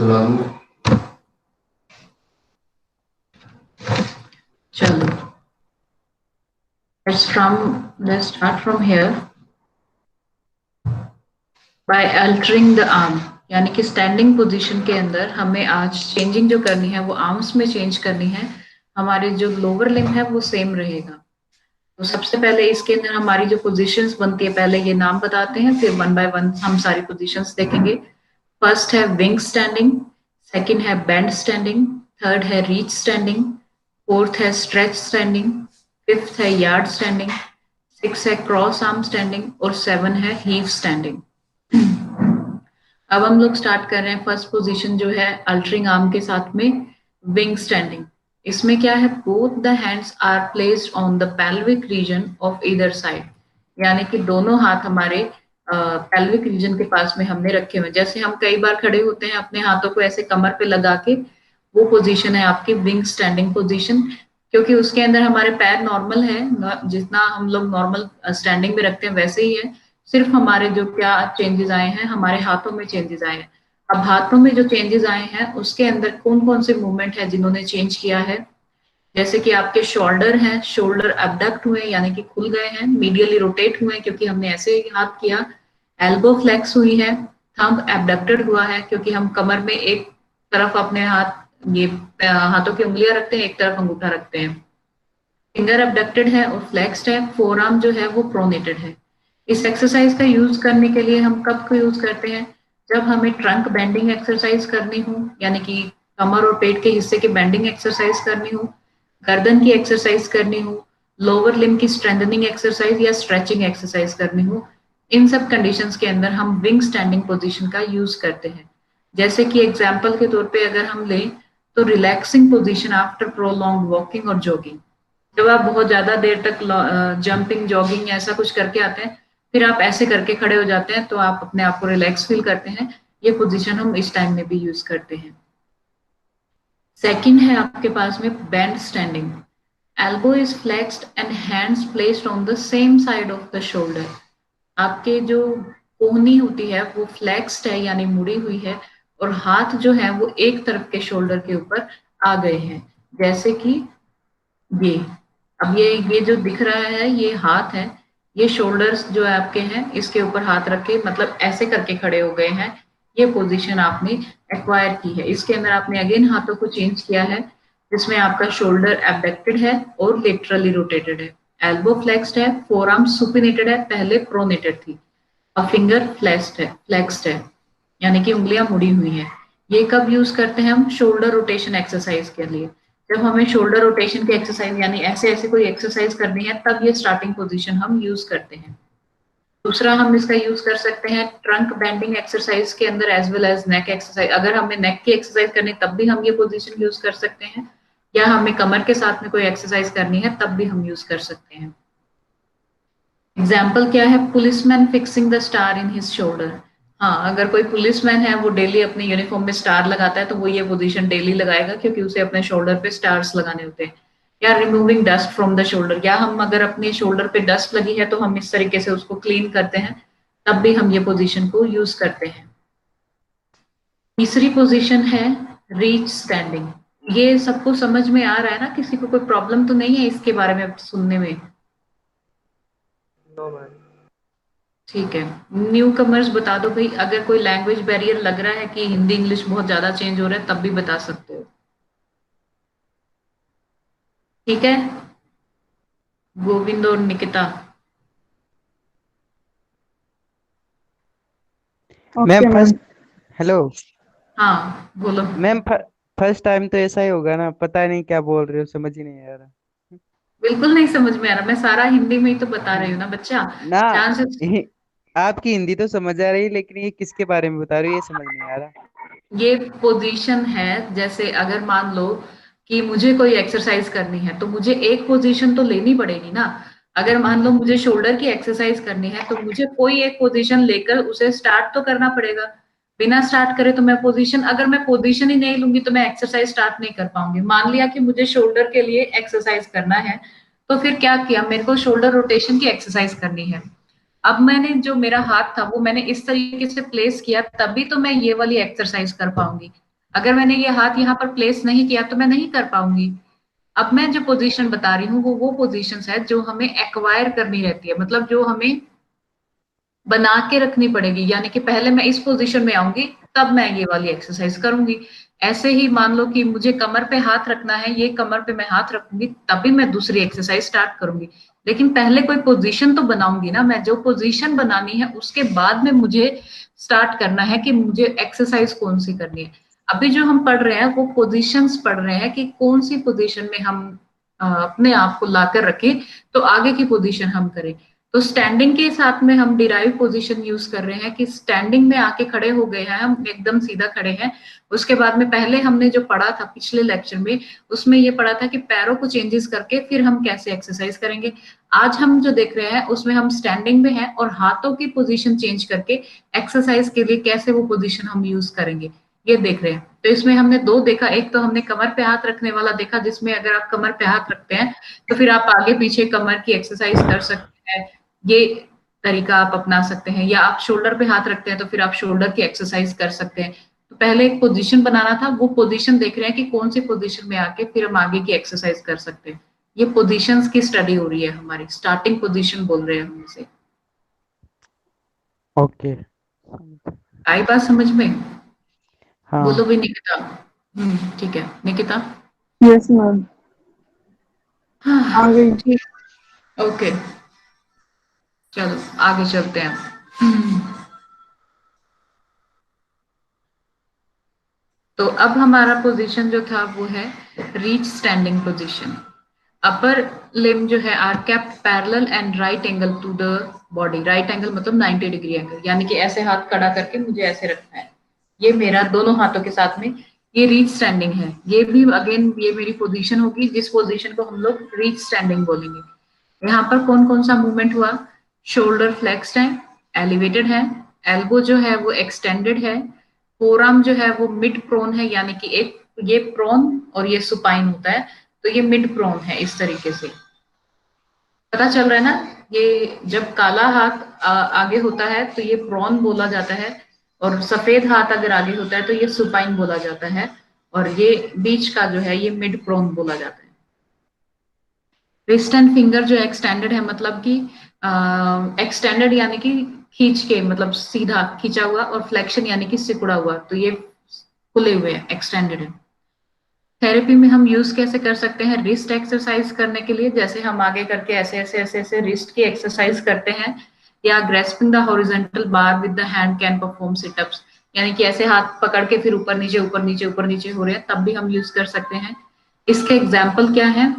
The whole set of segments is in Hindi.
चलो, let's start from here. By altering the arm, यानी कि स्टैंडिंग पोजीशन के अंदर हमें आज चेंजिंग जो करनी है वो आर्म्स में चेंज करनी है। हमारे जो लोअर लिम्ब है वो सेम रहेगा। तो सबसे पहले इसके अंदर हमारी जो पोजीशंस बनती है, पहले ये नाम बताते हैं, फिर वन बाय वन हम सारी पोजीशंस देखेंगे। फर्स्ट है विंग स्टैंडिंग, सेकंड है बेंड स्टैंडिंग, थर्ड है रीच स्टैंडिंग, फोर्थ है स्ट्रेच स्टैंडिंग, फिफ्थ है यार्ड स्टैंडिंग, सिक्स है क्रॉस आर्म स्टैंडिंग और सेवन है हीव स्टैंडिंग। अब हम लोग स्टार्ट कर रहे हैं फर्स्ट पोजीशन जो है अल्टरिंग आर्म के साथ में विंग स्टैंडिंग। इसमें क्या है, both the hands are placed on the pelvic region of either side, यानी कि दोनों हाथ हमारे पेल्विक रीजन के पास में हमने रखे हुए। जैसे हम कई बार खड़े होते हैं अपने हाथों को ऐसे कमर पे लगा के, वो पोजीशन है आपकी विंग स्टैंडिंग पोजीशन, क्योंकि उसके अंदर हमारे पैर नॉर्मल है, जितना हम लोग नॉर्मल स्टैंडिंग में रखते हैं वैसे ही है। सिर्फ हमारे जो क्या चेंजेस आए हैं, हमारे हाथों में चेंजेस आए हैं। अब हाथों में जो चेंजेस आए हैं उसके अंदर कौन कौन से मूवमेंट है जिन्होंने चेंज किया है, जैसे कि आपके शोल्डर हैं, शोल्डर अबडक्ट हुए यानी कि खुल गए हैं, मीडियली रोटेट हुए क्योंकि हमने ऐसे ही हाथ किया, एल्बो फ्लेक्स हुई है, थंब एबडक्टेड हुआ है क्योंकि हम कमर में एक तरफ अपने हाथ, ये हाथों की उंगलियां रखते हैं, एक तरफ अंगूठा रखते हैं, फिंगर अबडक्टेड है और फ्लेक्स्ड है, फोर आर्म जो है वो प्रोनेटेड है। इस एक्सरसाइज का यूज करने के लिए हम कब को यूज करते हैं, जब हमें ट्रंक बेंडिंग एक्सरसाइज करनी हो, यानी कि कमर और पेट के हिस्से की बेंडिंग एक्सरसाइज करनी हो, गर्दन की एक्सरसाइज करनी हो, लोअर लिम्ब की स्ट्रेंथनिंग एक्सरसाइज या स्ट्रेचिंग एक्सरसाइज करनी हो, इन सब कंडीशंस के अंदर हम विंग स्टैंडिंग पोजीशन का यूज करते हैं। जैसे कि एग्जांपल के तौर पे अगर हम लें तो relaxing position after prolong walking और जॉगिंग, जब आप बहुत ज्यादा देर तक जंपिंग जॉगिंग ऐसा कुछ करके आते हैं, फिर आप ऐसे करके खड़े हो जाते हैं तो आप अपने आप को रिलैक्स फील करते हैं, ये पोजीशन हम इस टाइम में भी यूज करते हैं। सेकंड है आपके पास में bend standing, elbow is flexed and hands placed on the same side of the shoulder. आपके जो कोहनी होती है वो फ्लेक्स्ड है यानी मुड़ी हुई है, और हाथ जो है वो एक तरफ के शोल्डर के ऊपर आ गए हैं, जैसे कि ये। अब ये जो दिख रहा है ये हाथ है, ये शोल्डर्स जो है आपके हैं इसके ऊपर हाथ रख के मतलब ऐसे करके खड़े हो गए हैं, ये पोजीशन आपने एक्वायर की है। इसके अंदर आपने अगेन हाथों को चेंज किया है, जिसमें आपका शोल्डर एबडक्टेड है और लेटरली रोटेटेड है, एल्बो फ्लेक्स्ड है, फोर आर्म सुपिनेटेड है, पहले प्रोनेटेड थी, और फिंगर फ्लेक्स्ड है यानी कि उंगलियां मुड़ी हुई हैं। ये कब यूज करते हैं हम, शोल्डर रोटेशन एक्सरसाइज के लिए। जब हमें शोल्डर रोटेशन की एक्सरसाइज यानी ऐसे ऐसे कोई एक्सरसाइज करनी है तब ये स्टार्टिंग पोजीशन हम यूज करते हैं। दूसरा हम इसका यूज कर सकते हैं ट्रंक बेंडिंग एक्सरसाइज के अंदर एज वेल एज नेक एक्सरसाइज। अगर हमें नेक की एक्सरसाइज करनी तब भी हम ये पोजीशन यूज कर सकते हैं, या हमें कमर के साथ में कोई एक्सरसाइज करनी है तब भी हम यूज कर सकते हैं। एग्जाम्पल क्या है, policeman fixing the star in his shoulder. हाँ, अगर कोई पुलिसमैन है वो डेली अपने यूनिफॉर्म में स्टार लगाता है तो वो ये पोजीशन डेली लगाएगा क्योंकि उसे अपने शोल्डर पे स्टार्स लगाने होते हैं। या removing dust from the shoulder, या हम अगर अपने शोल्डर पे डस्ट लगी है तो हम इस तरीके से उसको क्लीन करते हैं, तब भी हम ये पोजीशन को यूज करते हैं। तीसरी पोजीशन है रीच स्टैंडिंग। ये सबको समझ में आ रहा है ना, किसी को कोई प्रॉब्लम तो नहीं है इसके बारे में सुनने में? No ma'am. ठीक है, न्यू कमर्स बता दो भाई, अगर कोई लैंग्वेज बैरियर लग रहा है कि हिंदी इंग्लिश बहुत ज्यादा चेंज हो रहा है तब भी बता सकते हो। ठीक है, गोविंद और Nikita. Ma'am okay ma'am. First, hello हाँ बोलो। मैम, फर्स्ट टाइम तो ऐसा ही होगा ना, पता नहीं क्या बोल रहे हो, समझ ही नहीं आ रहा। बिल्कुल नहीं समझ में आ रहा, मैं सारा हिंदी में ही तो बता रही हूँ ना बच्चा, ना, ध्यान से। आपकी हिंदी तो समझ आ रही है लेकिन ये किसके बारे में बता रही हो ये समझ नहीं आ रहा। ये पोजीशन है, जैसे अगर मान लो कि मुझे कोई एक्सरसाइज करनी है तो मुझे एक पोजीशन तो लेनी पड़ेगी ना। अगर मान लो मुझे शोल्डर की एक्सरसाइज करनी है तो मुझे कोई एक पोजीशन लेकर उसे स्टार्ट तो करना पड़ेगा। बिना स्टार्ट करे तो मैं पोजीशन, अगर मैं पोजीशन ही नहीं लूंगी तो मैं एक्सरसाइज स्टार्ट नहीं कर पाऊंगी। मान लिया कि मुझे शोल्डर के लिए एक्सरसाइज करना है, तो फिर क्या किया, मेरे को शोल्डर रोटेशन की एक्सरसाइज करनी है। अब मैंने जो मेरा हाथ था वो मैंने इस तरीके से प्लेस किया, तभी तो मैं ये वाली एक्सरसाइज कर पाऊंगी। अगर मैंने ये हाथ यहाँ पर प्लेस नहीं किया तो मैं नहीं कर पाऊंगी। अब मैं जो पोजीशन बता रही हूँ वो पोजीशंस है जो हमें एक्वायर करनी रहती है, मतलब जो हमें बना के रखनी पड़ेगी, यानी कि पहले मैं इस पोजीशन में आऊंगी तब मैं ये वाली एक्सरसाइज करूंगी। ऐसे ही मान लो कि मुझे कमर पे हाथ रखना है, ये कमर पे मैं हाथ रखूंगी तभी मैं दूसरी एक्सरसाइज स्टार्ट करूंगी। लेकिन पहले कोई पोजीशन तो बनाऊंगी ना, मैं जो पोजीशन बनानी है उसके बाद में मुझे स्टार्ट करना है कि मुझे एक्सरसाइज कौन सी करनी है। अभी जो हम पढ़ रहे हैं वो पोजीशंस पढ़ रहे हैं कि कौन सी पोजीशन में हम अपने आप को लाकर रखें तो आगे की पोजीशन हम करें। तो स्टैंडिंग के साथ में हम डिराइव पोजीशन यूज कर रहे हैं कि स्टैंडिंग में आके खड़े हो गए हैं, हम एकदम सीधा खड़े हैं। उसके बाद में पहले हमने जो पढ़ा था पिछले लेक्चर में, उसमें ये पढ़ा था कि पैरों को चेंजेस करके फिर हम कैसे एक्सरसाइज करेंगे। आज हम जो देख रहे हैं उसमें हम स्टैंडिंग में हैं और हाथों की पोजीशन चेंज करके एक्सरसाइज के लिए कैसे वो पोजीशन हम यूज करेंगे ये देख रहे हैं। तो इसमें हमने दो देखा, एक तो हमने कमर पे हाथ रखने वाला देखा, जिसमें अगर आप कमर पे हाथ रखते हैं तो फिर आप आगे पीछे कमर की एक्सरसाइज कर सकते हैं, ये तरीका आप अपना सकते हैं। या आप शोल्डर पे हाथ रखते हैं तो फिर आप शोल्डर की एक्सरसाइज कर सकते हैं। तो पहले एक पोजीशन बनाना था, वो पोजीशन देख रहे हैं कि कौन सी पोजीशन में आके फिर हम आगे की एक्सरसाइज कर सकते हैं। ये पोजीशंस की स्टडी हो रही है हमारी, स्टार्टिंग पोजीशन बोल रहे हैं हम इसे। ओके। आई बात समझ में? बोलो हाँ। भी निकिता। ठीक है निकिता। Yes ma'am. आ हाँ गई। ठीक। ओके चलो आगे चलते हैं। हम्म, तो अब हमारा पोजीशन जो था वो है reach standing position. Upper limb जो है are kept parallel and right angle to the body. Right angle मतलब 90 डिग्री एंगल, यानी कि ऐसे हाथ खड़ा करके मुझे ऐसे रखना है, ये मेरा दोनों हाथों के साथ में ये रीच स्टैंडिंग है। ये भी अगेन ये मेरी पोजीशन होगी, जिस पोजीशन को हम लोग रीच स्टैंडिंग बोलेंगे। यहाँ पर कौन कौन सा मूवमेंट हुआ? शोल्डर फ्लेक्स्ड है, एलिवेटेड है, एल्बो जो है वो एक्सटेंडेड है, फोरआर्म जो है वो मिड प्रोन है, यानी कि एक ये प्रोन और ये सुपाइन होता है, तो ये मिड प्रोन है। इस तरीके से पता चल रहा है ना? ये जब काला हाथ आगे होता है तो ये प्रोन बोला जाता है, और सफेद हाथ अगर आगे होता है तो ये सुपाइन बोला जाता है, और ये बीच का जो है ये मिड प्रोन बोला जाता है। रिस्ट एंड फिंगर जो एक्सटेंडेड है, मतलब कि एक्सटेंडेड यानी कि खींच के, मतलब सीधा खींचा हुआ, और फ्लेक्शन यानी कि सिकुड़ा हुआ, तो ये खुले हुए हैं, एक्सटेंडेड है। थेरेपी में हम यूज कैसे कर सकते हैं? रिस्ट एक्सरसाइज करने के लिए, जैसे हम आगे करके ऐसे ऐसे ऐसे ऐसे रिस्ट की एक्सरसाइज करते हैं, या grasping the horizontal bar with the hand can perform sit-ups, यानी कि ऐसे हाथ पकड़ के फिर ऊपर नीचे ऊपर नीचे ऊपर नीचे हो रहे हैं, तब भी हम यूज कर सकते हैं। इसके एग्जाम्पल क्या है?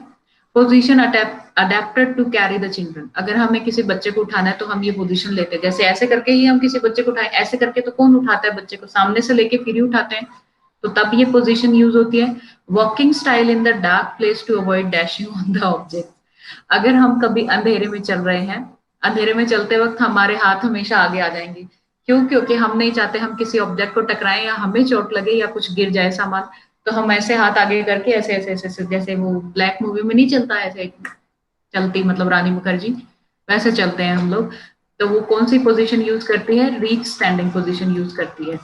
Position adapted to carry the children. अगर हमें किसी बच्चे को उठाना है तो हम ये पोजीशन लेते हैं, जैसे ऐसे करके ही हम किसी बच्चे को उठाए, ऐसे करके तो कौन उठाता है बच्चे को, सामने से लेके फिर ही उठाते हैं, तो तब ये पोजीशन यूज होती है। Walking style in the dark place to avoid dashing on the object. अगर हम कभी अंधेरे में चल रहे हैं, अंधेरे में चलते वक्त हमारे हाथ हमेशा आगे आ जाएंगे, क्यों? क्योंकि हम नहीं चाहते हम किसी ऑब्जेक्ट को टकराएं या हमें चोट लगे या कुछ गिर जाए सामान, तो हम ऐसे हाथ आगे करके ऐसे ऐसे ऐसे ऐसे, जैसे वो ब्लैक मूवी में नहीं चलता है ऐसे चलती, मतलब रानी मुखर्जी, वैसे चलते हैं हम लोग। तो वो कौन सी पोजीशन यूज करती है? रीच स्टैंडिंग पोजीशन यूज करती है।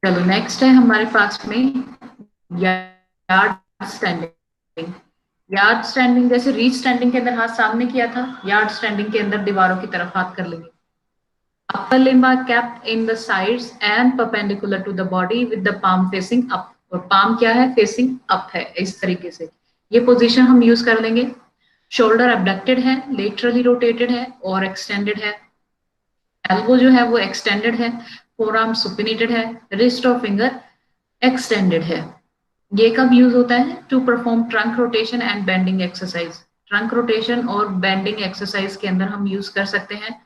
चलो नेक्स्ट है हमारे पास में यार्ड स्टैंडिंग। यार्ड स्टैंडिंग जैसे रीच स्टैंडिंग के अंदर हाथ सामने किया था, यार्ड स्टैंडिंग के अंदर दीवारों की तरफ हाथ कर लेंगे। Upper limb are kept in the sides and perpendicular to the body with the palm facing up. और पाम क्या है? फेसिंग अप है, इस तरीके से ये पोजीशन हम यूज कर लेंगे। शोल्डर अबडक्टेड है, लेटरली रोटेटेड है और एक्सटेंडेड है। एल्बो जो है वो एक्सटेंडेड है, फोरआर्म सुपिनेटेड है, रिस्ट और फिंगर एक्सटेंडेड है। ये कब यूज होता है? To perform trunk rotation and bending exercise. Trunk rotation और बेंडिंग एक्सरसाइज के अंदर हम यूज कर सकते हैं।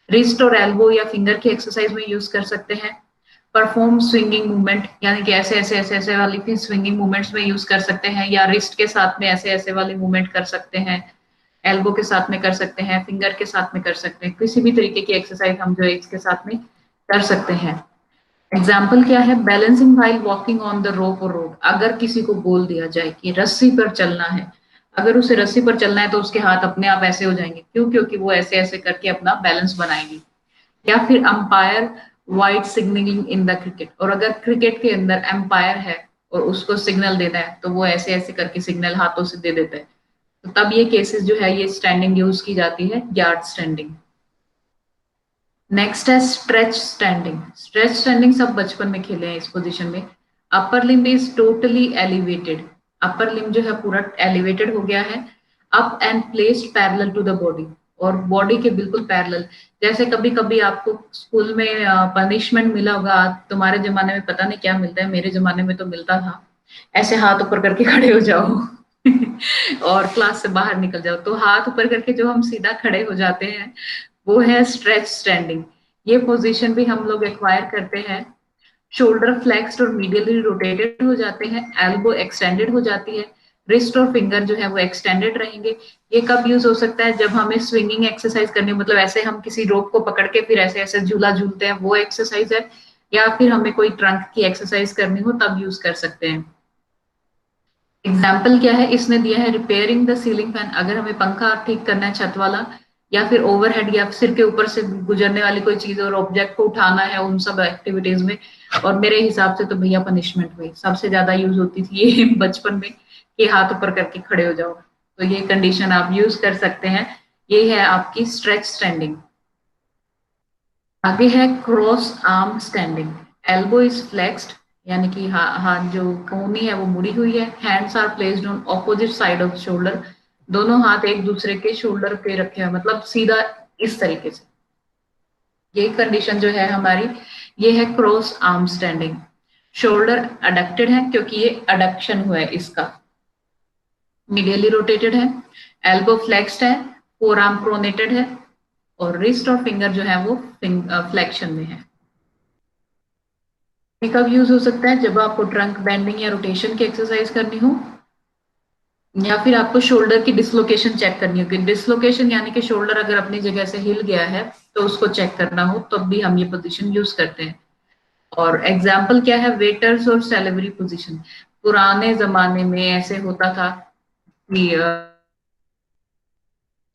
रिस्ट और एल्बो या फिंगर की एक्सरसाइज में यूज कर सकते हैं। परफॉर्म स्विंगिंग मूवमेंट, यानी कि ऐसे ऐसे ऐसे ऐसे वाली फिर स्विंगिंग मूवमेंट्स में यूज कर सकते हैं, या रिस्ट के साथ में ऐसे ऐसे वाली मूवमेंट कर सकते हैं, एल्बो के साथ में कर सकते हैं, फिंगर के साथ में कर सकते हैं, किसी भी तरीके की एक्सरसाइज हम जो है इसके साथ में कर सकते हैं। एग्जाम्पल क्या है? Balancing while walking on the rope और रोड। अगर किसी को बोल दिया जाए कि रस्सी पर चलना है, अगर उसे रस्सी पर चलना है तो उसके हाथ अपने आप ऐसे हो जाएंगे, क्यों? क्योंकि वो ऐसे ऐसे करके अपना बैलेंस बनाएंगे। या फिर umpire wide signalling in the cricket, और अगर क्रिकेट के अंदर एम्पायर है और उसको सिग्नल देना है तो वो ऐसे ऐसे करके सिग्नल हाथों से दे देता है, तो तब ये केसेस जो है ये स्टैंडिंग यूज की जाती है, यार्ड स्टैंडिंग। नेक्स्ट है स्ट्रेच स्टैंडिंग। स्ट्रेच स्टैंडिंग सब बचपन में खेले हैं इस पोजीशन में। Upper limb is totally elevated, upper limb जो है पूरा एलिवेटेड हो गया है, up and placed parallel to the body, और बॉडी के बिल्कुल पैरेलल। जैसे कभी कभी आपको स्कूल में पनिशमेंट मिला होगा, तुम्हारे जमाने में पता नहीं क्या मिलता है, मेरे जमाने में तो मिलता था ऐसे हाथ ऊपर करके खड़े हो जाओ और क्लास से बाहर निकल जाओ, तो हाथ ऊपर करके जो हम सीधा खड़े हो जाते हैं वो है स्ट्रेच स्टैंडिंग। ये पोजीशन भी हम लोग एक्वायर करते हैं। शोल्डर फ्लेक्स्ड और मीडियली रोटेटेड हो जाते हैं, एल्बो एक्सटेंडेड हो जाती है, रिस्ट और फिंगर जो है वो एक्सटेंडेड रहेंगे। ये कब यूज हो सकता है? जब हमें स्विंगिंग एक्सरसाइज करनी हो, मतलब ऐसे हम किसी रोप को पकड़ के फिर ऐसे ऐसे झूला झूलते हैं, वो एक्सरसाइज है, या फिर हमें कोई ट्रंक की एक्सरसाइज करनी हो तब यूज कर सकते हैं। एग्जाम्पल क्या है इसने दिया है, रिपेयरिंग द सीलिंग फैन, अगर हमें पंखा ठीक करना है छत वाला, या फिर ओवरहेड या सिर के ऊपर से गुजरने वाली कोई चीज और ऑब्जेक्ट को उठाना है, उन सब एक्टिविटीज में। और मेरे हिसाब से तो भैया पनिशमेंट में सबसे ज्यादा यूज होती थी ये बचपन में, कि हाथ ऊपर करके खड़े हो जाओ, तो ये कंडीशन आप यूज कर सकते हैं। ये है आपकी स्ट्रेच स्टैंडिंग। आगे है cross arm standing. Elbow is flexed, यानी कि हाथ जो कोहनी है वो मुड़ी हुई है, hands are placed on opposite side of shoulder, दोनों हाथ एक दूसरे के शोल्डर पे रखे हुए, मतलब सीधा इस तरीके से। ये कंडीशन जो है हमारी, ये है क्रॉस आर्म स्टैंडिंग। शोल्डर अडक्टेड है क्योंकि ये अडक्शन हुआ है इसका, मीडियली रोटेटेड है, एल्बो फ्लेक्स्ड है, फोर आर्म प्रोनेटेड है, और रिस्ट और फिंगर जो है वो फ्लेक्शन में है। ये कब यूज हो सकता है? जब आपको ट्रंक बेंडिंग या रोटेशन की एक्सरसाइज करनी हो, या फिर आपको शोल्डर की डिसलोकेशन चेक करनी होगी। डिसलोकेशन यानी कि शोल्डर अगर अपनी जगह से हिल गया है तो उसको चेक करना हो, तब भी हम ये पोजीशन यूज करते हैं। और एग्जाम्पल क्या है? वेटर्स और सेलेब्री पोजीशन। पुराने जमाने में ऐसे होता था कि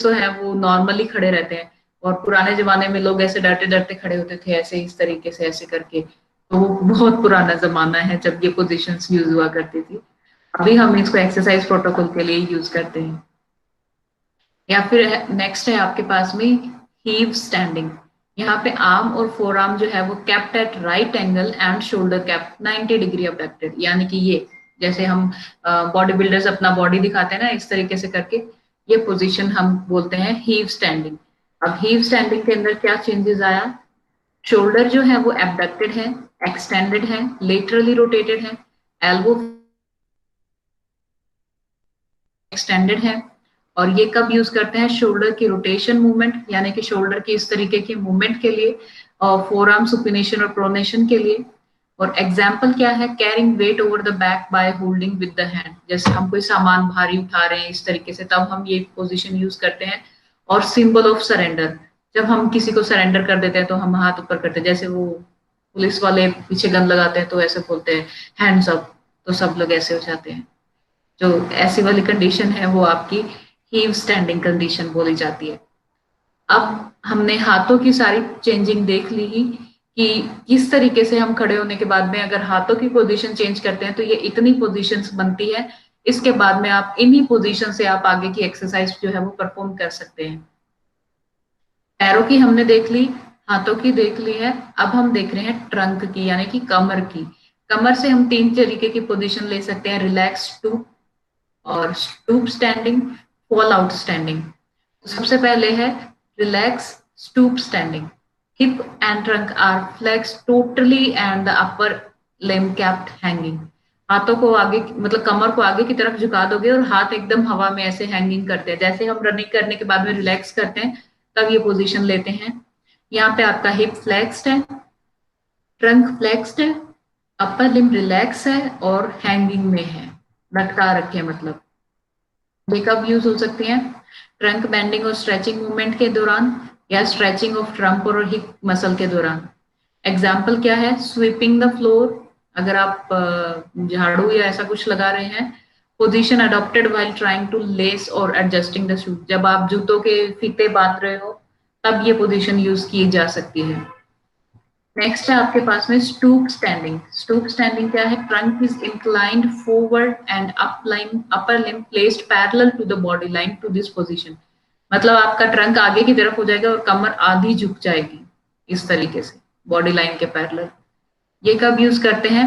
तो है वो नॉर्मली खड़े रहते हैं, और पुराने जमाने में लोग ऐसे डरते डरते खड़े होते थे, ऐसे इस तरीके से ऐसे करके, तो वो बहुत पुराना जमाना है जब ये पोजीशंस यूज हुआ करती थी। अभी हम इसको एक्सरसाइज प्रोटोकॉल के लिए यूज करते हैं। या फिर नेक्स्ट है आपके पास में हीव स्टैंडिंग। यहाँ पे आर्म और फोर आर्म जो है वो kept eight right angle and shoulder cap 90 degree abducted, यानी कि ये जैसे हम बॉडी बिल्डर्स अपना बॉडी दिखाते हैं ना इस तरीके से करके, ये पोजीशन हम बोलते हैं हीव स्टैंडिंग। अब हीव स्टैंडिंग के अंदर क्या चेंजेस आया? शोल्डर जो है वो एबडक्टेड है, एक्सटेंडेड है, लेटरली रोटेटेड है, एल्बो एक्सटेंडेड है। और ये कब यूज करते हैं? शोल्डर की रोटेशन मूवमेंट, यानी कि शोल्डर की इस तरीके की मूवमेंट के लिए, और फोर आर्म सुपिनेशन और प्रोनेशन के लिए। और एग्जाम्पल क्या है? Carrying weight over the back by holding with the hand, जैसे हम कोई सामान भारी उठा रहे हैं इस तरीके से, तब हम ये पोजीशन यूज करते हैं। और सिंबल ऑफ सरेंडर, जब हम किसी को सरेंडर कर देते हैं तो हम हाथ ऊपर करते हैं, जैसे वो पुलिस वाले पीछे गन लगाते हैं तो ऐसे बोलते हैं हैंड्स अप, तो सब लोग ऐसे हो जाते हैं। जो ऐसी वाली कंडीशन है वो आपकी हीव स्टैंडिंग कंडीशन बोली जाती है। अब हमने हाथों की सारी चेंजिंग देख ली ही, कि किस तरीके से हम खड़े होने के बाद में अगर हाथों की पोजीशन चेंज करते हैं तो ये इतनी पोजीशंस बनती है। इसके बाद में आप इन्हीं पोजीशन से आप आगे की एक्सरसाइज जो है वो परफॉर्म कर सकते हैं। पैरों की हमने देख ली, हाथों की देख ली है, अब हम देख रहे हैं ट्रंक की, यानी कि कमर की। कमर से हम 3 तरीके की पोजीशन ले सकते हैं, रिलैक्स टू, और stoop standing, fall out standing. सबसे पहले है relax stoop standing. Hip and trunk are flex totally and the upper limb kept hanging. हाथों को आगे, मतलब कमर को आगे की तरफ झुका दोगे और हाथ एकदम हवा में ऐसे हैंगिंग करते हैं, जैसे हम रनिंग करने के बाद में रिलैक्स करते हैं तब ये पोजीशन लेते हैं। यहाँ पे आपका हिप फ्लेक्स्ड है, ट्रंक फ्लेक्स्ड है, अपर लिम्ब रिलैक्स है और हैंगिंग में है, लटका रखे मतलब। ये कब यूज हो सकती हैं? ट्रंक बेंडिंग और स्ट्रेचिंग मूवमेंट के दौरान, या स्ट्रेचिंग ऑफ ट्रंक और हिप मसल के दौरान। एग्जाम्पल क्या है? स्वीपिंग द फ्लोर, अगर आप झाड़ू या ऐसा कुछ लगा रहे हैं। Position adopted while trying to lace और एडजस्टिंग द शूज, जब आप जूतों के फीते बांध रहे हो तब ये पोजीशन यूज की जा सकती है। नेक्स्ट है आपके पास में स्टूप स्टैंडिंग। स्टूप स्टैंडिंग क्या है? Trunk is inclined forward and upper limb placed parallel to the body line to this position. मतलब आपका ट्रंक आगे की तरफ हो जाएगा और कमर आधी झुक जाएगी इस तरीके से बॉडी लाइन के पैरेलल। ये कब यूज करते हैं?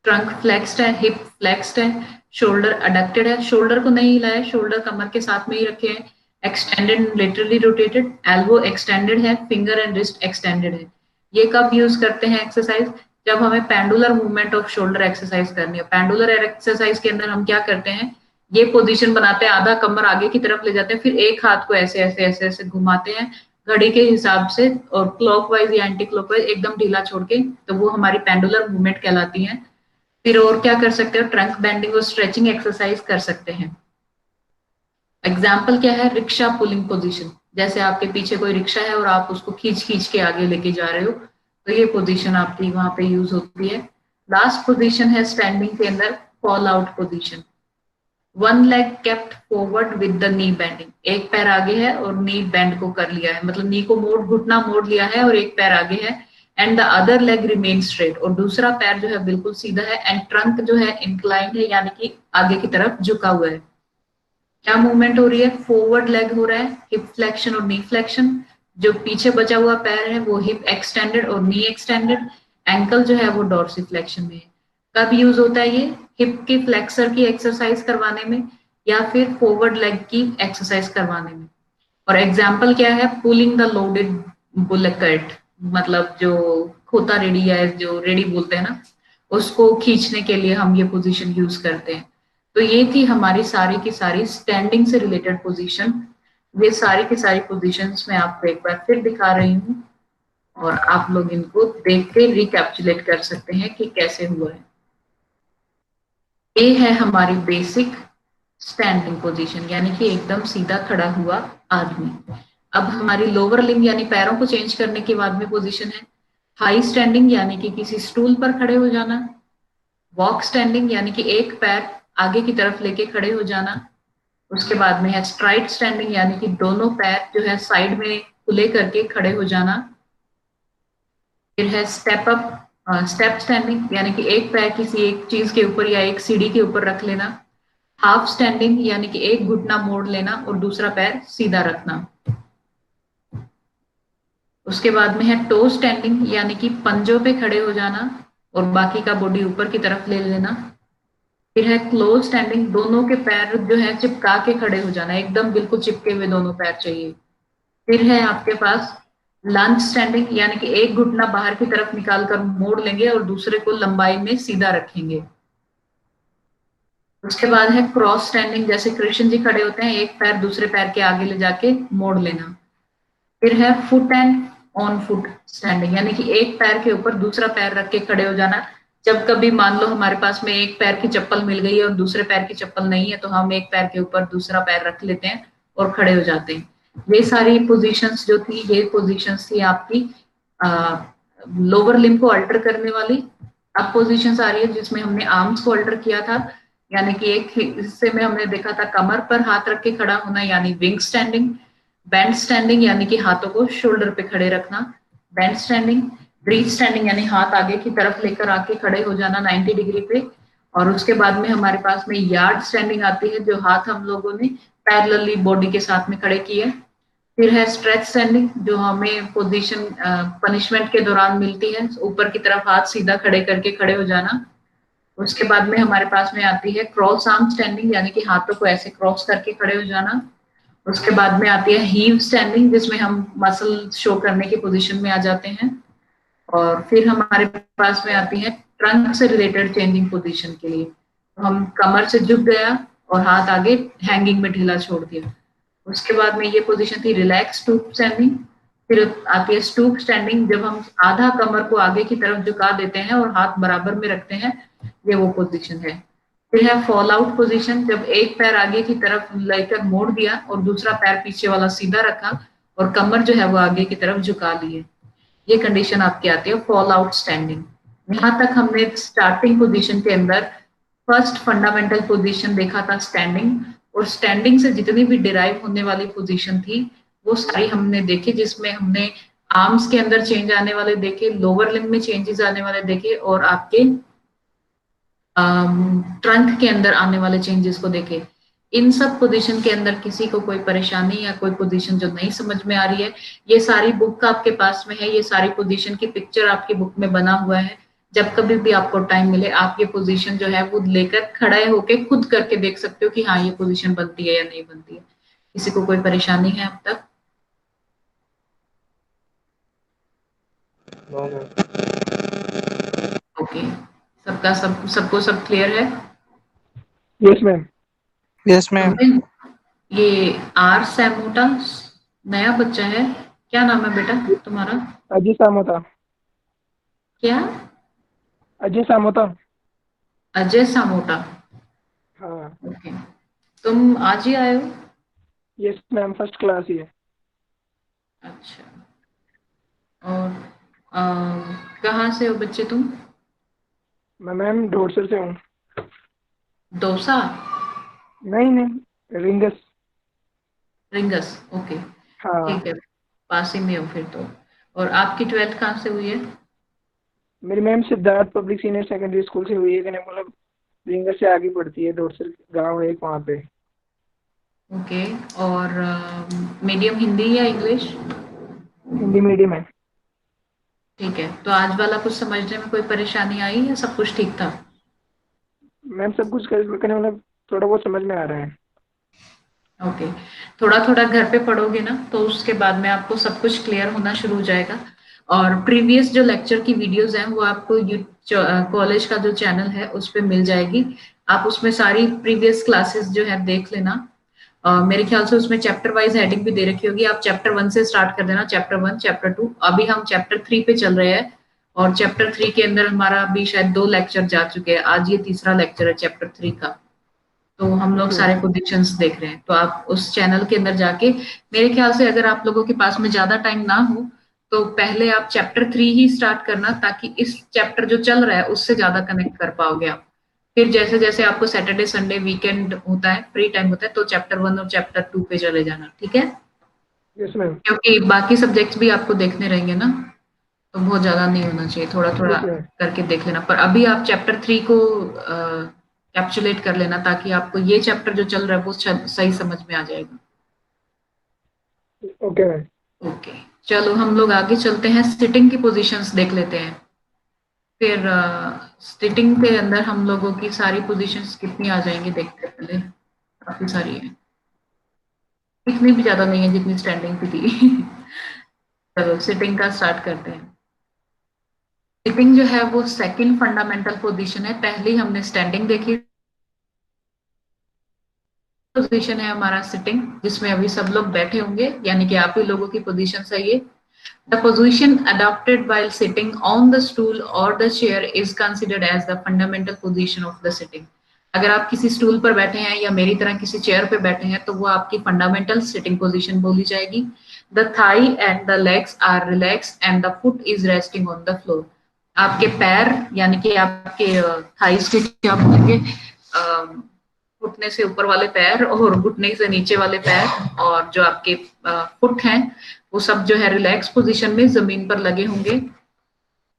ट्रंक फ्लेक्स्ड है, हिप फ्लेक्स्ड है, शोल्डर अडक्टेड है, शोल्डर को नहीं हिलाया, शोल्डर कमर के साथ में ही रखे हैं, extended laterally rotated, elbow extended है, फिंगर एंड रिस्ट एक्सटेंडेड है। ये कब यूज करते हैं एक्सरसाइज? जब हमें pendular movement of shoulder exercise करनी है। पेंडुलर एक्सरसाइज के अंदर हम क्या करते हैं? ये पोजीशन बनाते हैं, आधा कमर आगे की तरफ ले जाते हैं, फिर एक हाथ को ऐसे ऐसे ऐसे ऐसे घुमाते हैं घड़ी के हिसाब से, और क्लॉकवाइज या एंटी क्लॉकवाइज एकदम ढीला छोड़ के, तो वो हमारी पेंडुलर मूवमेंट कहलाती है। फिर और क्या कर सकते हो? ट्रंक बेंडिंग और स्ट्रेचिंग एक्सरसाइज कर सकते हैं। एग्जाम्पल क्या है? Rickshaw pulling position. जैसे आपके पीछे कोई रिक्शा है और आप उसको खींच खींच के आगे लेके जा रहे हो, तो ये पोजीशन आपकी वहां पे यूज होती है। लास्ट पोजीशन है स्टैंडिंग के अंदर fall out position. One leg kept forward with the knee bending. एक पैर आगे है और नी बेंड को कर लिया है, मतलब नी को मोड़, घुटना मोड़ लिया है और एक पैर आगे है। And the other leg remain straight, और दूसरा पैर जो है बिल्कुल सीधा है। एंड ट्रंक जो है इंक्लाइंड है, यानी कि आगे की तरफ झुका हुआ है। क्या मूवमेंट हो रही है? फॉरवर्ड लेग हो रहा है, हिप फ्लेक्शन और नी फ्लेक्शन। जो पीछे बचा हुआ पैर है वो हिप एक्सटेंडेड और नी एक्सटेंडेड। एंकल जो है वो डॉर्सी फ्लेक्शन में है। कब यूज होता है ये? हिप के फ्लेक्सर की एक्सरसाइज करवाने में या फिर फॉरवर्ड लेग की एक्सरसाइज करवाने में। और एग्जाम्पल क्या है? पुलिंग द लोडेड बुलकट, मतलब जो खोता रेडी या जो रेडी बोलते हैं ना, उसको खींचने के लिए हम ये पोजीशन यूज करते हैं। तो ये थी हमारी सारी की सारी स्टैंडिंग से रिलेटेड पोजीशन। ये सारी की सारी पोजीशंस मैं आपको एक बार फिर दिखा रही हूँ, और आप लोग इनको देख के रिकैप्चुलेट कर सकते हैं कि कैसे हुआ है। ये है हमारी बेसिक स्टैंडिंग पोजीशन, यानी कि एकदम सीधा खड़ा हुआ आदमी। अब हमारी लोअर लिम्ब यानी पैरों को चेंज करने के बाद में पोजीशन है हाई स्टैंडिंग, यानी कि किसी स्टूल पर खड़े हो जाना। वॉक स्टैंडिंग, यानी कि एक पैर आगे की तरफ लेके खड़े हो जाना। उसके बाद में है स्ट्राइट स्टैंडिंग, यानी कि दोनों पैर जो है साइड में खुले करके खड़े हो जाना। फिर है स्टेप अप स्टेप स्टैंडिंग, यानी कि एक पैर किसी एक चीज के ऊपर या एक सीढ़ी के ऊपर रख लेना। हाफ स्टैंडिंग, यानी कि एक घुटना मोड़ लेना और दूसरा पैर सीधा रखना। उसके बाद में है टो स्टैंडिंग, यानी कि पंजों पे खड़े हो जाना और बाकी का बॉडी ऊपर की तरफ ले लेना। फिर है क्लोज स्टैंडिंग, दोनों के पैर जो है चिपका के खड़े हो जाना, एकदम बिल्कुल चिपके हुए दोनों पैर चाहिए। फिर है आपके पास लंज स्टैंडिंग, यानी कि एक घुटना बाहर की तरफ निकाल कर मोड़ लेंगे और दूसरे को लंबाई में सीधा रखेंगे। उसके बाद है क्रॉस स्टैंडिंग, जैसे कृष्ण जी खड़े होते हैं, एक पैर दूसरे पैर के आगे ले जाके मोड़ लेना। फिर है foot and on foot standing, यानी कि एक पैर के ऊपर दूसरा पैर रख के खड़े हो जाना। जब कभी मान लो हमारे पास में एक पैर की चप्पल मिल गई है और दूसरे पैर की चप्पल नहीं है, तो हम एक पैर के ऊपर दूसरा पैर रख लेते हैं और खड़े हो जाते हैं। ये सारी पोजीशंस जो थी, ये पोजीशंस थी आपकी लोअर लिम्ब को अल्टर करने वाली। अब पोजीशंस आ रही है जिसमें हमने आर्म्स को अल्टर किया था, यानी कि एक हिस्से में हमने देखा था कमर पर हाथ रख के खड़ा होना, यानी विंग स्टैंडिंग। बैंड स्टैंडिंग, यानी कि हाथों को शोल्डर पे खड़े रखना, बैंड स्टैंडिंग। ब्रीच स्टैंडिंग, यानी हाथ आगे की तरफ लेकर आके खड़े हो जाना 90 डिग्री पे। और उसके बाद में हमारे पास में यार्ड स्टैंडिंग आती है, जो हाथ हम लोगों ने पैरेलली बॉडी के साथ में खड़े किए। फिर है स्ट्रेच स्टैंडिंग, जो हमें पोजीशन पनिशमेंट के दौरान मिलती है, ऊपर की तरफ हाथ सीधा खड़े करके खड़े हो जाना। उसके बाद में हमारे पास में आती है क्रॉस आर्म स्टैंडिंग, यानी कि हाथों को ऐसे क्रॉस करके खड़े हो जाना। उसके बाद में आती है हीव स्टैंडिंग, जिसमें हम मसल शो करने की पोजीशन में आ जाते हैं। और फिर हमारे पास में आती है ट्रंक से रिलेटेड चेंजिंग पोजीशन के लिए, तो हम कमर से झुक गया और हाथ आगे हैंगिंग में ढीला छोड़ दिया। उसके बाद में ये पोजीशन थी रिलैक्स स्टूप स्टैंडिंग। फिर आती है स्टूप स्टैंडिंग, जब हम आधा कमर को आगे की तरफ झुका देते हैं और हाथ बराबर में रखते हैं, ये वो पोजीशन है। फिर है फॉल आउट पोजीशन, जब एक पैर आगे की तरफ लेकर मोड़ दिया और दूसरा पैर पीछे वाला सीधा रखा और कमर जो है वो आगे की तरफ झुका लिए, ये कंडीशन आपकी आती है फॉल आउट स्टैंडिंग। यहाँ तक हमने स्टार्टिंग पोजीशन के अंदर फर्स्ट फंडामेंटल पोजीशन देखा था स्टैंडिंग, और स्टैंडिंग से जितनी भी डिराइव होने वाली पोजीशन थी वो सारी हमने देखी, जिसमें हमने आर्म्स के अंदर चेंज आने वाले देखे, लोअर लिम्ब में चेंजेस आने वाले देखे, और आपके ट्रंक के अंदर आने वाले चेंजेस को देखे। इन सब पोजीशन के अंदर किसी को कोई परेशानी या कोई पोजीशन जो नहीं समझ में आ रही है, ये सारी बुक आपके पास में है, ये सारी पोजीशन की पिक्चर आपकी बुक में बना हुआ है। जब कभी भी आपको टाइम मिले आप ये पोजीशन जो है वो लेकर खड़े होके खुद करके देख सकते हो कि हाँ ये पोजीशन बनती है या नहीं बनती है। किसी को कोई परेशानी है अब तक? ओके, सबको सब क्लियर है? Yes ma'am. Yes ma'am. ये आर सैमोटा नया बच्चा है, क्या नाम है बेटा तुम्हारा? अजय सामोता। क्या? अजय सामोता। अजय सामोटा। हाँ। ओके, तुम आज ही आए हो? यस मैम, फर्स्ट क्लास ही है। अच्छा, और कहाँ से हो बच्चे तुम? मैं मैम ढोरसर से हूँ। दौसा? नहीं नहीं, रिंगस। Rings, okay. हाँ। ठीक है, पास ही में हो फिर तो। और आपकी 12th कहाँ से हुई है? मेरी ma'am Siddharth public senior secondary school से हुई है, कि नहीं मतलब रिंगस से आगे पड़ती है, ढोरसर गाँव है एक वहाँ पे। ओके, और मीडियम हिंदी या इंग्लिश? हिंदी मीडियम है। ठीक है, तो आज वाला कुछ समझने में कोई परेशानी आई या सब कुछ ठीक था? मैम सब कुछ करने मतलब थोड़ा बहुत समझ में आ रहा है। ओके, थोड़ा थोड़ा घर पे पढ़ोगे ना तो उसके बाद में आपको सब कुछ क्लियर होना शुरू हो जाएगा। और प्रीवियस जो लेक्चर की वीडियोस हैं वो आपको कॉलेज का जो चैनल है उस पे मिल जाएगी। आप उसमें सारी प्रीवियस क्लासेस जो है देख लेना। मेरे ख्याल से उसमें चैप्टर वाइज हेडिंग भी दे रखी होगी, आप चैप्टर 1 से स्टार्ट कर देना, चैप्टर 1 चैप्टर 2। अभी हम चैप्टर 3 पे चल रहे हैं, और चैप्टर 3 के अंदर हमारा अभी शायद 2 लेक्चर जा चुके हैं, आज ये तीसरा लेक्चर है चैप्टर 3 का। तो हम लोग ओके। सारे पोजीशंस देख रहे हैं, तो आप उस चैनल के अंदर जाके, मेरे ख्याल से अगर आप लोगों के पास में ज्यादा टाइम ना हो तो पहले आप चैप्टर 3 ही स्टार्ट करना, ताकि इस चैप्टर जो चल रहा है उससे ज्यादा कनेक्ट कर पाओगे आप। फिर जैसे जैसे आपको सैटरडे संडे वीकेंड होता है, फ्री टाइम होता है, तो चैप्टर 1 और चैप्टर 2 पे चले जाना, ठीक है? Yes ma'am. क्योंकि बाकी सब्जेक्ट्स भी आपको देखने रहेंगे ना, तो बहुत ज्यादा नहीं होना चाहिए, थोड़ा थोड़ा ओके। करके देख लेना। पर अभी आप चैप्टर 3 को कैप्चुलेट कर लेना, ताकि आपको ये चैप्टर जो चल रहा है वो सही समझ में आ जाएगा। Okay ma'am. ओके, चलो हम लोग आगे चलते हैं, सिटिंग की पोजीशंस देख लेते हैं। फिर सिटिंग के अंदर हम लोगों की सारी पोजीशंस कितनी आ जाएंगी देखते हैं पहले। काफी सारी है, इतनी भी ज्यादा नहीं है जितनी स्टैंडिंग की थी। चलो सिटिंग का स्टार्ट करते हैं। सिटिंग जो है वो सेकंड फंडामेंटल पोजीशन है, पहली हमने स्टैंडिंग देखी। पोजीशन है हमारा सिटिंग, जिसमें अभी सब लोग बैठे होंगे, यानी कि आप ही लोगों की पोजीशन सही है। The position adopted while sitting on the stool or the chair is considered as the fundamental position of the sitting। अगर आप किसी स्टूल पर बैठे हैं या मेरी तरह किसी चेयर पे बैठे हैं तो वो आपकी फंडामेंटल सिटिंग पोजीशन बोली जाएगी। The thigh and the legs are relaxed and the foot is resting on the floor. आपके पैर यानी कि आपके थाइस के क्या बोलेंगे, घुटने से ऊपर वाले पैर और घुटने से नीचे वाले पैर, और जो आपके फुट हैं वो सब जो है रिलैक्स पोजीशन में जमीन पर लगे होंगे।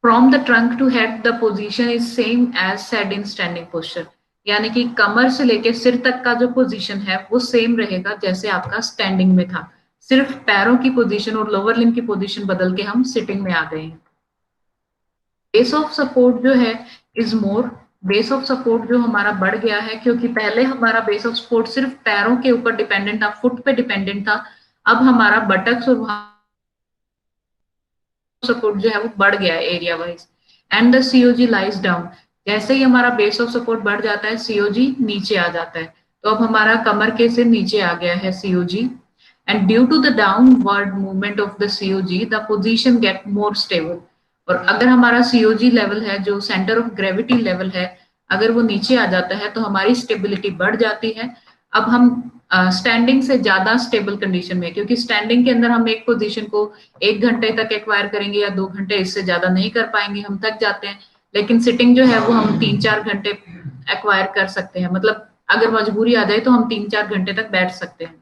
From the trunk to head the position is same as said in standing posture. यानी कि कमर से लेके सिर तक का जो पोजीशन है वो सेम रहेगा जैसे आपका स्टैंडिंग में था, सिर्फ पैरों की पोजीशन और लोअर लिम्ब की पोजीशन बदल के हम सिटिंग में आ गए हैं। बेस ऑफ सपोर्ट जो है is more, base of support जो हमारा बढ़ गया है, क्योंकि पहले हमारा बेस ऑफ सपोर्ट सिर्फ पैरों के ऊपर डिपेंडेंट था, फुट पे डिपेंडेंट था। अब हमारा बटक्स और सपोर्ट जो है वो बढ़ गया है area wise. And the COG lies down. जैसे ही हमारा बेस ऑफ सपोर्ट बढ़ जाता है सीओजी नीचे आ जाता है, तो अब हमारा कमर के से नीचे आ गया है COG. And due to the downward movement of the COG the position get more stable. और अगर हमारा सीओजी लेवल है जो सेंटर ऑफ ग्रेविटी लेवल है, अगर वो नीचे आ जाता है तो हमारी स्टेबिलिटी बढ़ जाती है। अब हम स्टैंडिंग से ज्यादा स्टेबल कंडीशन में, क्योंकि स्टैंडिंग के अंदर हम एक पोजीशन को 1 घंटे तक एक्वायर करेंगे या 2 घंटे, इससे ज्यादा नहीं कर पाएंगे, हम थक जाते हैं। लेकिन सिटिंग जो है वो हम 3-4 घंटे एक्वायर कर सकते हैं, मतलब अगर मजबूरी आ जाए तो हम 3-4 घंटे तक बैठ सकते हैं।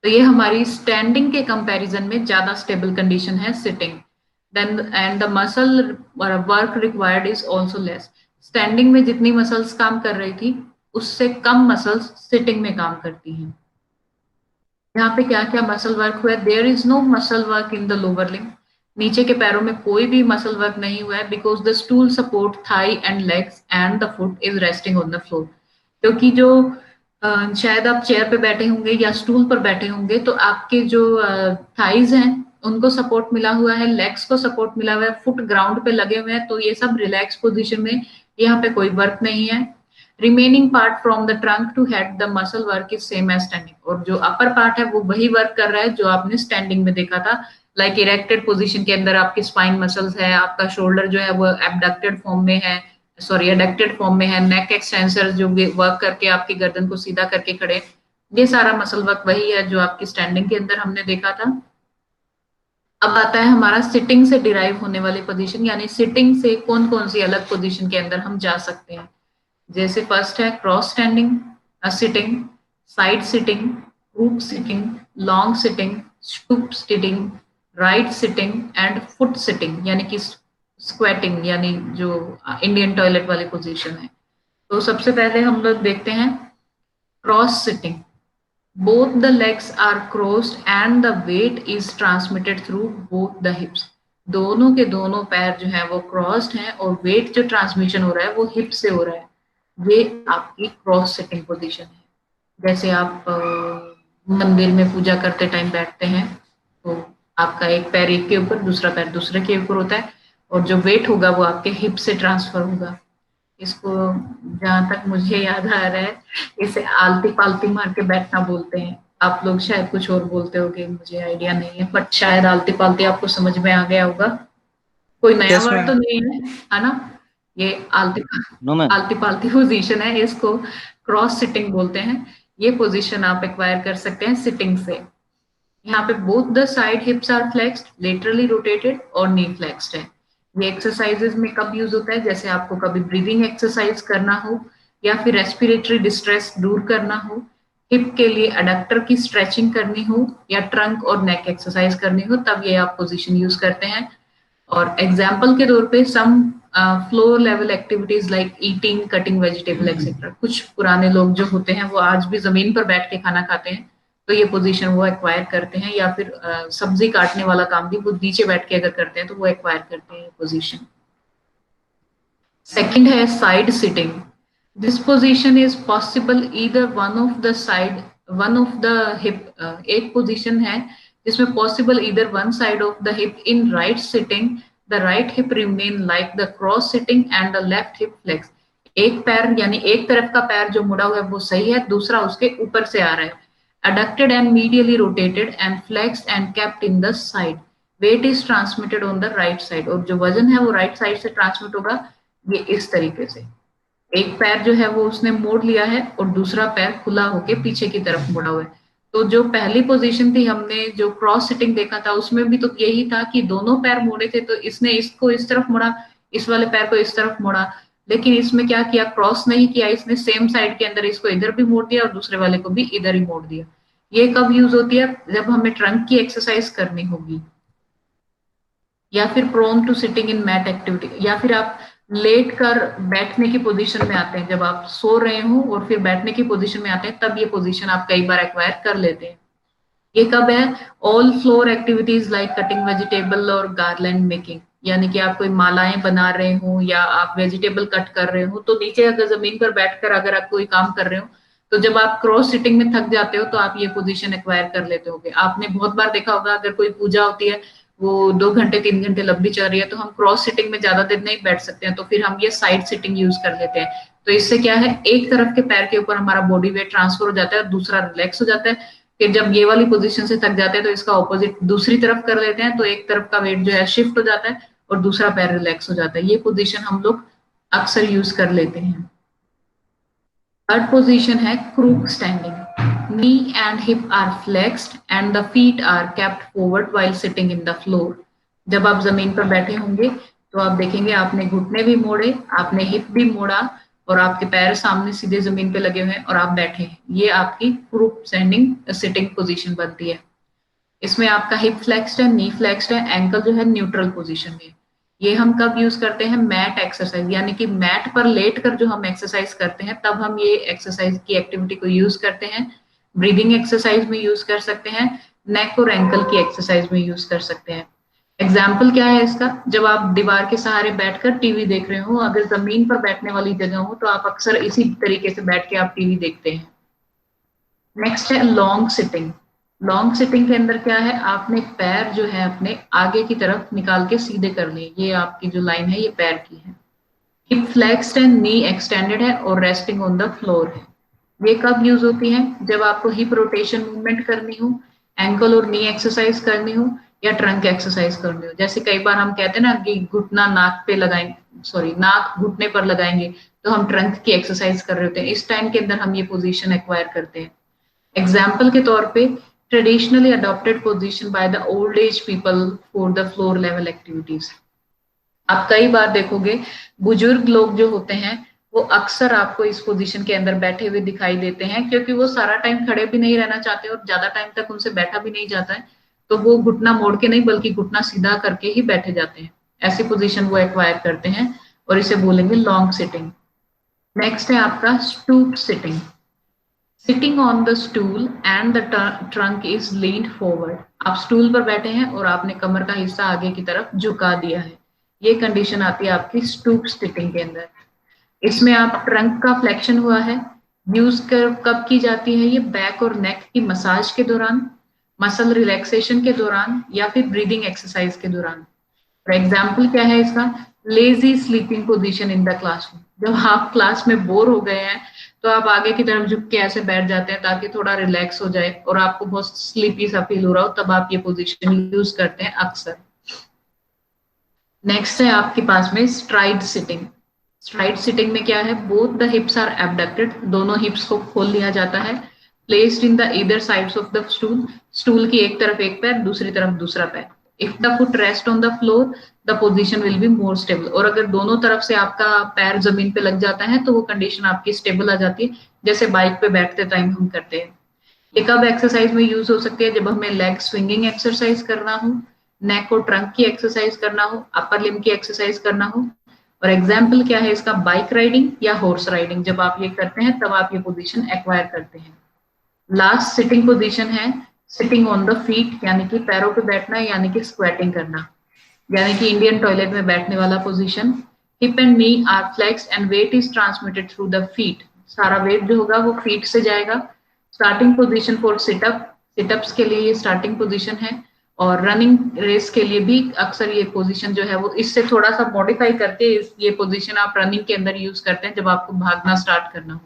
तो ये हमारी स्टैंडिंग के कंपैरिजन में ज्यादा स्टेबल कंडीशन है sitting. Then and the muscle work required is also less. Standing में जितनी मसल्स काम कर रही थी उससे कम मसल्स सिटिंग में काम करती हैं। यहाँ पे क्या क्या मसल वर्क हुआ है? There is no muscle work in the lower limb. नीचे के पैरों में कोई भी मसल वर्क नहीं हुआ है, because the stool support thigh and legs and the foot is resting on the floor. क्योंकि जो शायद आप चेयर पे बैठे होंगे या स्टूल पर बैठे होंगे तो आपके जो थाइज हैं उनको सपोर्ट मिला हुआ है, लेग्स को सपोर्ट मिला हुआ है, फुट ग्राउंड पे लगे हुए हैं, तो ये सब रिलैक्स पोजीशन में, यहाँ पे कोई वर्क नहीं है। Remaining part from the trunk to head the muscle work is same as standing. और जो अपर पार्ट है वो वही वर्क कर रहा है जो आपने स्टैंडिंग में देखा था। लाइक इरेक्टेड पोजीशन के अंदर आपकी स्पाइन मसल्स है, आपका शोल्डर जो है वो एबडक्टेड फॉर्म में है, सॉरी एडक्टेड फॉर्म में है, नेक एक्सटेंसर जो वर्क करके आपकी गर्दन को सीधा करके खड़े, ये सारा मसल वर्क वही है जो आपकी स्टैंडिंग के अंदर हमने देखा था। अब आता है हमारा सिटिंग से डिराइव होने वाली पोजीशन, यानी सिटिंग से कौन कौन सी अलग पोजीशन के अंदर हम जा सकते हैं। जैसे फर्स्ट है cross standing, sitting, side sitting, group sitting, long sitting, stoop sitting, right sitting and foot sitting, यानी कि स्क्वेटिंग, यानी जो इंडियन टॉयलेट वाली पोजीशन है। तो सबसे पहले हम लोग देखते हैं cross sitting. Both the legs are crossed and the weight is transmitted through both the hips. दोनों के दोनों पैर जो है वो क्रॉस्ड हैं और वेट जो ट्रांसमिशन हो रहा है वो हिप से हो रहा है। ये आपकी क्रॉस सिटिंग पोजीशन है। जैसे आप मंदिर में पूजा करते टाइम बैठते हैं तो आपका एक पैर एक के ऊपर, दूसरा पैर दूसरे के ऊपर होता है और जो वेट होगा वो आपके हिप से ट्रांसफर होगा। इसको जहां तक मुझे याद आ रहा है इसे आलती पालती मार के बैठना बोलते हैं। आप लोग शायद कुछ और बोलते होगे, मुझे आइडिया नहीं है, बट शायद आलती पालती आपको समझ में आ गया होगा। कोई नया यस वर्ड तो मैम। नहीं है ना? ये आलती नो मैम। आलती पालती पोजीशन है, इसको क्रॉस सिटिंग बोलते हैं। ये पोजीशन आप एक्वायर कर सकते हैं सिटिंग से। यहाँ पे both the side hips are flexed, laterally rotated और नी फ्लेक्स्ड है। ये एक्सरसाइजेज में कब यूज होता है? जैसे आपको कभी ब्रीदिंग एक्सरसाइज करना हो या फिर रेस्पिरेटरी डिस्ट्रेस दूर करना हो, हिप के लिए अडक्टर की स्ट्रेचिंग करनी हो या ट्रंक और नेक एक्सरसाइज करनी हो, तब ये आप पोजीशन यूज करते हैं। और एग्जाम्पल के तौर पे some floor level activities like eating, cutting vegetable etcetera. कुछ पुराने लोग जो होते हैं वो आज भी जमीन पर बैठ के खाना खाते हैं, तो ये पोजीशन वो एक्वायर करते हैं। या फिर सब्जी काटने वाला काम भी वो नीचे बैठ के अगर करते हैं तो वो एक्वायर करते हैं ये पोजीशन। सेकंड है side sitting. This position is possible either one of the side, one of the hip. एक पोजीशन है जिसमें possible either one side of the hip in right sitting, the right hip remain like the cross sitting and the left hip flex. एक पैर यानी एक तरफ का पैर जो मुड़ा हुआ है वो सही है, दूसरा उसके ऊपर से आ रहा है। Adducted and medially rotated and flexed and kept in the side. Weight is transmitted on the right side. और जो वजन है वो राइट साइड से ट्रांसमिट होगा ये इस तरीके से। एक पैर जो है वो उसने मोड़ लिया है और दूसरा पैर खुला होके पीछे की तरफ मुड़ा हुआ है। तो जो पहली पोजीशन थी हमने जो क्रॉस सिटिंग देखा था उसमें भी तो यही था कि दोनों पैर मोड़े थे, तो इसने इसको इस तरफ मोड़ा, इस वाले पैर को इस तरफ मोड़ा। लेकिन इसमें क्या किया, क्रॉस नहीं किया, इसने सेम साइड के अंदर इसको इधर भी मोड़ दिया और दूसरे वाले को भी इधर ही मोड़ दिया। ये कब यूज होती है? जब हमें ट्रंक की एक्सरसाइज करनी होगी, या फिर prone to sitting in mat activity, या फिर आप लेट कर बैठने की पोजीशन में आते हैं, जब आप सो रहे हो और फिर बैठने की पोजीशन में आते हैं तब ये पोजीशन आप कई बार एक्वायर कर लेते हैं। ये कब है? All floor activities like cutting vegetable और गार्लैंड मेकिंग, यानी कि आप कोई मालाएं बना रहे हो या आप वेजिटेबल कट कर रहे हो, तो नीचे अगर जमीन पर बैठकर अगर आप कोई काम कर रहे हो तो जब आप क्रॉस सिटिंग में थक जाते हो तो आप ये पोजीशन एक्वायर कर लेते होगे। आपने बहुत बार देखा होगा अगर कोई पूजा होती है वो 2 घंटे 3 घंटे लंबी चल रही है तो हम क्रॉस सिटिंग में ज्यादा देर नहीं बैठ सकते हैं, तो फिर हम ये साइड सिटिंग यूज कर लेते हैं। तो इससे क्या है, एक तरफ के पैर के ऊपर हमारा बॉडी वेट ट्रांसफर हो जाता है और दूसरा रिलैक्स हो जाता है। फिर जब ये वाली पोजीशन से थक जाते हैं तो इसका ऑपोजिट दूसरी तरफ कर लेते हैं, तो एक तरफ का वेट जो है शिफ्ट हो जाता है और दूसरा पैर रिलैक्स हो जाता है। ये पोजीशन हम लोग अक्सर यूज कर लेते हैं। थर्ड पोजीशन है crook standing. Knee and hip are flexed and the feet are kept forward while sitting in the floor. जब आप जमीन पर बैठे होंगे तो आप देखेंगे आपने घुटने भी मोड़े, आपने हिप भी मोड़ा और आपके पैर सामने सीधे जमीन पे लगे हुए हैं और आप बैठे हैं, ये आपकी क्रूप स्टैंडिंग सिटिंग पोजीशन बनती है। इसमें आपका हिप फ्लेक्स्ड है, नी फ्लेक्स्ड है, एंकल जो है न्यूट्रल पोजीशन में। ये हम कब यूज करते हैं? मैट एक्सरसाइज, यानी कि मैट पर लेट कर जो हम एक्सरसाइज करते हैं तब हम ये एक्सरसाइज की एक्टिविटी को यूज करते हैं। ब्रीदिंग एक्सरसाइज में यूज कर सकते हैं, नेक और एंकल की एक्सरसाइज में यूज कर सकते हैं। एग्जाम्पल क्या है इसका? जब आप दीवार के सहारे बैठकर टीवी देख रहे हो, अगर जमीन पर बैठने वाली जगह हो तो आप अक्सर इसी तरीके से बैठ के आप टीवी देखते हैं। नेक्स्ट है लॉन्ग सिटिंग। लॉन्ग सिटिंग के अंदर क्या है? आपने पैर जो है अपने आगे की तरफ निकाल के सीधे कर लिए, ये आपकी जो लाइन है ये पैर की है। हिप फ्लेक्स्ड है, नी एक्सटेंडेड है और रेस्टिंग ऑन द फ्लोर है। ये कब यूज होती है? जब आपको हिप रोटेशन मूवमेंट करनी हो, एंकल और नी एक्सरसाइज करनी हो, या ट्रंक एक्सरसाइज करनी हो। जैसे कई बार हम कहते हैं ना कि घुटना नाक पे लगाएंगे, सॉरी नाक घुटने पर लगाएंगे, तो हम ट्रंक की एक्सरसाइज कर रहे होते हैं। इस टाइम के अंदर हम ये पोजीशन एक्वायर करते हैं। एग्जाम्पल के तौर पे traditionally adopted position by the old age people for the floor level activities. आप कई बार देखोगे बुजुर्ग लोग जो होते हैं वो अक्सर आपको इस पोजीशन के अंदर बैठे हुए दिखाई देते हैं, क्योंकि वो सारा टाइम खड़े भी नहीं रहना चाहते और ज्यादा टाइम तक उनसे बैठा भी नहीं जाता है, तो वो घुटना मोड़ के नहीं बल्कि घुटना सीधा करके ही बैठे जाते हैं। ऐसी पोजीशन वो एक्वायर करते हैं और इसे बोलेंगे लॉन्ग सिटिंग। नेक्स्ट है आपका stoop sitting. Sitting on the stool and the trunk is leaned forward. आप स्टूल पर बैठे हैं और आपने कमर का हिस्सा आगे की तरफ झुका दिया है, ये कंडीशन आती है आपकी स्टूप सिटिंग के अंदर। इसमें आप ट्रंक का फ्लेक्शन हुआ है। यूज कर कब की जाती है? ये बैक और नेक की मसाज के दौरान, मसल रिलैक्सेशन के दौरान, या फिर ब्रीदिंग एक्सरसाइज के दौरान। फॉर एग्जाम्पल क्या है इसका? Lazy sleeping position in the classroom. जब आप क्लास में बोर हो गए हैं तो आप आगे की तरफ झुक के ऐसे बैठ जाते हैं ताकि थोड़ा रिलैक्स हो जाए और आपको बहुत स्लीपी सा फील हो रहा हो, तब आप ये पोजीशन यूज करते हैं अक्सर। नेक्स्ट है आपके पास में स्ट्राइड सिटिंग। स्ट्राइड सिटिंग में क्या है? Both the hips are abducted, दोनों हिप्स को खोल लिया जाता है। Placed in the either sides of the stool, stool की एक तरफ एक पैर, दूसरी तरफ दूसरा पैर। If the foot rest on the floor the position will be more stable. और अगर दोनों तरफ से आपका पैर जमीन पे लग जाता है तो वो कंडीशन आपकी स्टेबल आ जाती है, जैसे बाइक पे बैठते टाइम हम करते हैं। ये कब एक्सरसाइज में यूज हो सकती है? जब हमें लेग स्विंगिंग एक्सरसाइज करना हो, नेक और ट्रंक की एक्सरसाइज करना हो, अपर लिम्ब की एक्सरसाइज करना हो। और एग्जाम्पल क्या है इसका? बाइक राइडिंग या हॉर्स राइडिंग। जब आप ये करते हैं तब आप ये पोजीशन एक्वायर करते हैं। लास्ट सिटिंग पोजीशन है सिटिंग ऑन द फीट, यानी कि पैरों पे बैठना, यानी कि स्क्वेटिंग करना, यानी कि इंडियन टॉयलेट में बैठने वाला position. Hip and knee are flexed and weight is transmitted through the feet. सारा वेट जो होगा वो फीट से जाएगा। Starting position for sit up, sit ups के लिए ये स्टार्टिंग पोजीशन है। और रनिंग रेस के लिए भी अक्सर ये पोजीशन जो है वो इससे थोड़ा सा मॉडिफाई करके ये पोजीशन आप रनिंग के अंदर यूज करते हैं जब आपको भागना स्टार्ट करना हो।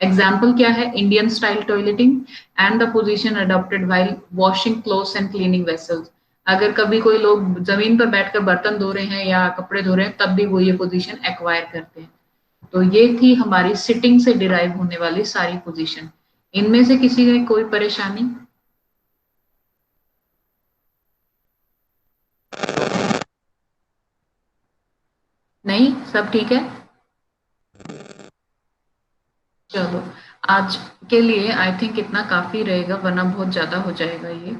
एग्जाम्पल क्या है? Indian style toileting and the position adopted while washing clothes and cleaning vessels. अगर कभी कोई लोग जमीन पर बैठकर बर्तन धो रहे हैं या कपड़े धो रहे हैं तब भी वो ये पोजीशन एक्वायर करते हैं। तो ये थी हमारी सिटिंग से डिराइव होने वाली सारी पोजीशन। इनमें से किसी में कोई परेशानी? नहीं, सब ठीक है। चलो आज के लिए आई थिंक इतना काफी रहेगा, वरना बहुत ज्यादा हो जाएगा ये।